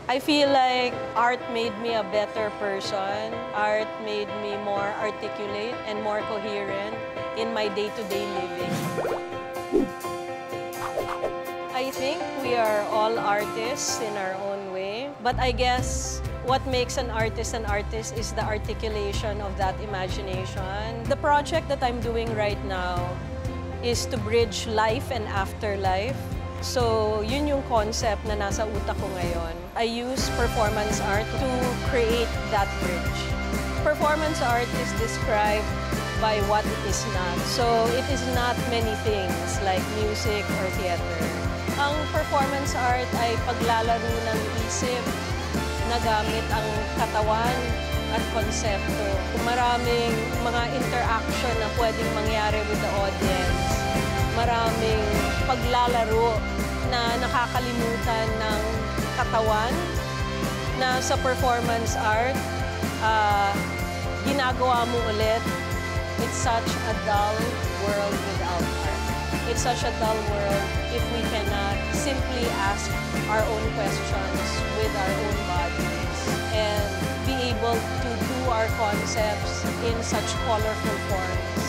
I feel like art made me a better person. Art made me more articulate and more coherent in my day-to-day living. I think we are all artists in our own way, but I guess what makes an artist is the articulation of that imagination. The project that I'm doing right now is to bridge life and afterlife. So, yun yung concept na nasa utak ko ngayon. I use performance art to create that bridge. Performance art is described by what it is not. So, it is not many things like music or theater. Ang performance art ay paglalaro ng isip na gamit ang katawan at konsepto. Maraming mga interaction na pwedeng mangyari with the audience. Maraming paglalaro na nakakalimutan ng katawan na sa performance art, ginagawa mo ulit. It's such a dull world without art. It's such a dull world if we cannot simply ask our own questions with our own bodies and be able to do our concepts in such colorful forms.